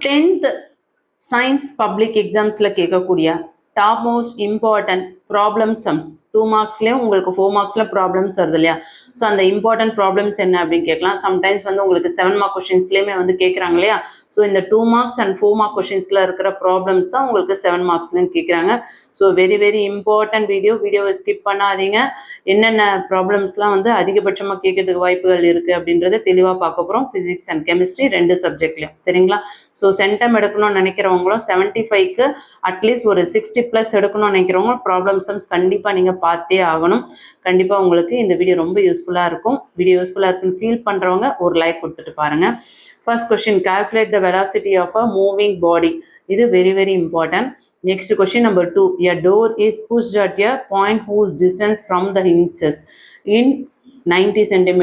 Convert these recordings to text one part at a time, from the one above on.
10th science public எக்ஸாம்ஸில் கேட்கக்கூடிய top most important problem sums 2 மார்க்ஸ்லேயும் உங்களுக்கு 4 மார்க்ஸில் problems வருது இல்லையா? ஸோ அந்த இம்பார்ட்டன்ட் ப்ராப்ளம்ஸ் என்ன அப்படின்னு கேட்கலாம். சம்டைம்ஸ் வந்து உங்களுக்கு 7 மார்க் கொஷின்ஸ்லேயுமே வந்து கேட்குறாங்க இல்லையா? ஸோ இந்த 2 மார்க்ஸ் அண்ட் 4 மார்க் கொஷின்ஸில் இருக்கிற ப்ராப்ளம்ஸ் தான் உங்களுக்கு 7 மார்க்ஸ்லேயும் கேட்குறாங்க. ஸோ வெரி வெரி இம்பார்ட்டன்ட் வீடியோவை ஸ்கிப் பண்ணாதீங்க. என்னென்ன ப்ராப்ளம்ஸ்லாம் வந்து அதிகபட்சமாக கேட்கறதுக்கு வாய்ப்புகள் இருக்குது அப்படின்றத தெளிவாக பார்க்க போகிறோம். ஃபிசிக்ஸ் அண்ட் கெமிஸ்ட்ரி 2 சப்ஜெக்ட்லையும், சரிங்களா? ஸோ சென்டம் எடுக்கணும்னு நினைக்கிறவங்களும் 75க்கு அட்லீஸ்ட் ஒரு 60+ எடுக்கணும்னு நினைக்கிறவங்க ப்ராப்ளம் சம்ஸ் கண்டிப்பாக நீங்கள் பார்த்தே ஆகணும். கண்டிப்பாக உங்களுக்கு இந்த வீடியோ ரொம்ப யூஸ்ஃபுல்லாக இருக்கும். வீடியோ யூஸ்ஃபுல்லாக இருக்குன்னு ஃபீல் பண்ணுறவங்க ஒரு லைக் கொடுத்துட்டு பாருங்கள். First question, calculate the velocity of a moving body. இது very very important. Next question number 2, a door is pushed at a point whose distance from the hinges in 90 cm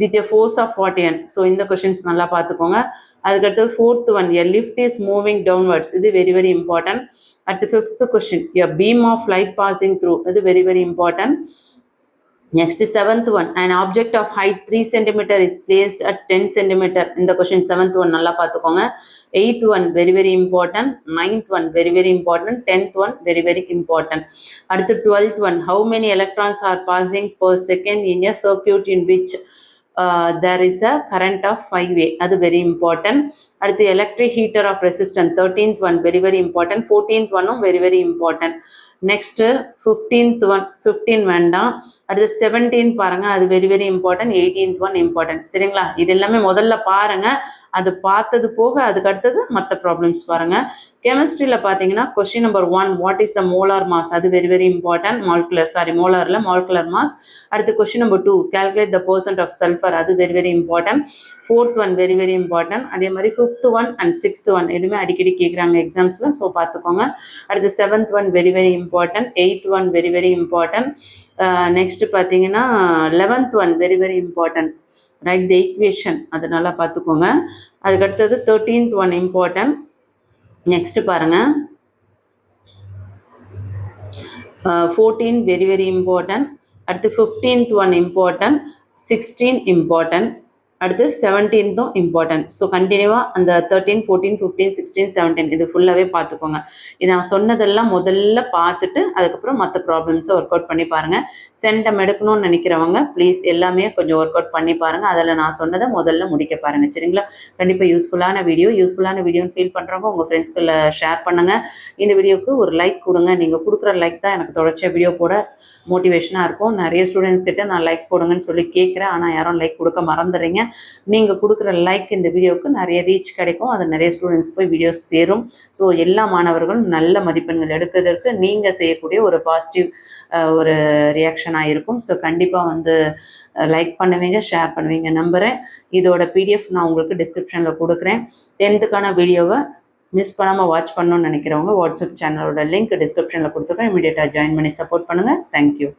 with a force of 40 N. So இந்த questions நல்லா பார்த்துக்கோங்க. அதுக்கடுத்து 4th one, a lift is moving downwards. இது very very important. அடுத்து 5th question, a beam of light passing through. இது very very important. Next 7th one, an object of height 3 cm is placed at 10 cm. இந்த question 7th one நல்லா பார்த்துக்கோங்க. 8th one very very important. 9th one very very important. 10th one very very important. அடுத்து 12th one, how many electrons are passing per second in a circuit in which there is a current of 5A. அது very important. அடுத்து electric heater of resistance 13th one very very important. 14th one very very important. Next 15th one 15 வேண்டாம். அடுத்து 17 பாருங்க, அது very very important. 18th one important, சரிங்களா? இது எல்லாமே முதல்ல பாருங்க. அது பார்த்தது போக அதுக்கு அடுத்தது மற்ற ப்ராப்ளம்ஸ் பாருங்க. கெமிஸ்ட்ரியில் பார்த்தீங்கன்னா question number 1, what is the molar mass? அது very very important. Molecular mass. அடுத்து question number 2, calculate the percent of sulfur. அது very very important. 4th one very very important. அதே மாதிரி 5th one and 6th one எதுவுமே அடிக்கடி கேட்குறாங்க எக்ஸாம்ஸில், so பார்த்துக்கோங்க. அடுத்து 7th one very very important. 8th one very very important. Next பார்த்தீங்கன்னா 11th one very very important. Right the equation, அது நல்லா பார்த்துக்கோங்க. அதுக்கடுத்தது 13th ஒன் இம்பார்ட்டன்ட். நெக்ஸ்ட் பாருங்க 14 வெரி வெரி இம்பார்ட்டன்ட். அடுத்து 15th ஒன் இம்பார்ட்டன்ட். 16 இம்பார்ட்டன்ட். அடுத்து 17th இம்பார்ட்டன்ட். ஸோ கண்டினியூவாக அந்த 13, 14, 15, 16, 17 இது ஃபுல்லாகவே பார்த்துக்கோங்க. இது நான் சொன்னதெல்லாம் முதல்ல பார்த்துட்டு அதுக்கப்புறம் மற்ற ப்ராப்ளம்ஸை ஒர்க் அவுட் பண்ணி பாருங்கள். சென்டம் எடுக்கணும்னு நினைக்கிறவங்க ப்ளீஸ் எல்லாமே கொஞ்சம் ஒர்க் அவுட் பண்ணி பாருங்கள். அதில் நான் சொன்னதை முதல்ல முடிக்க பாருங்கள், சரிங்களா? கண்டிப்பாக யூஸ்ஃபுல்லான வீடியோன்னு ஃபீல் பண்ணுறவங்க உங்கள் ஃப்ரெண்ட்ஸ்குள்ள ஷேர் பண்ணுங்கள். இந்த வீடியோவுக்கு ஒரு லைக் கொடுங்க. நீங்கள் கொடுக்குற லைக் தான் எனக்கு தொடர்ச்சியாக வீடியோ போட மோட்டிவேஷனாக இருக்கும். நிறைய ஸ்டூடெண்ட்ஸ் கிட்ட நான் லைக் போடுங்கன்னு சொல்லி கேட்குறேன், ஆனால் யாரும் லைக் கொடுக்க மறந்துடுறீங்க. நீங்கள் கொடுக்குற லைக் இந்த வீடியோவுக்கு நிறைய ரீச் கிடைக்கும். அது நிறைய ஸ்டூடெண்ட்ஸ் போய் வீடியோஸ் சேரும். ஸோ எல்லா மாணவர்களும் நல்ல மதிப்பெண்கள் எடுக்கிறதுக்கு நீங்கள் செய்யக்கூடிய ஒரு பாசிட்டிவ் ஒரு ரியாக்ஷனாக இருக்கும். ஸோ கண்டிப்பாக வந்து லைக் பண்ணுவீங்க, ஷேர் பண்ணுவீங்க நம்புகிறேன். இதோட PDF நான் உங்களுக்கு டிஸ்கிரிப்ஷனில் கொடுக்குறேன். 10th வீடியோவை மிஸ் பண்ணாமல் வாட்ச் பண்ணணும்னு நினைக்கிறவங்க வாட்ஸ்அப் சேனலோட லிங்க் டிஸ்கிரிப்ஷனில் கொடுத்துருக்கேன். இமீடியட்டாக ஜாயின் பண்ணி சப்போர்ட் பண்ணுங்கள். தேங்க்யூ.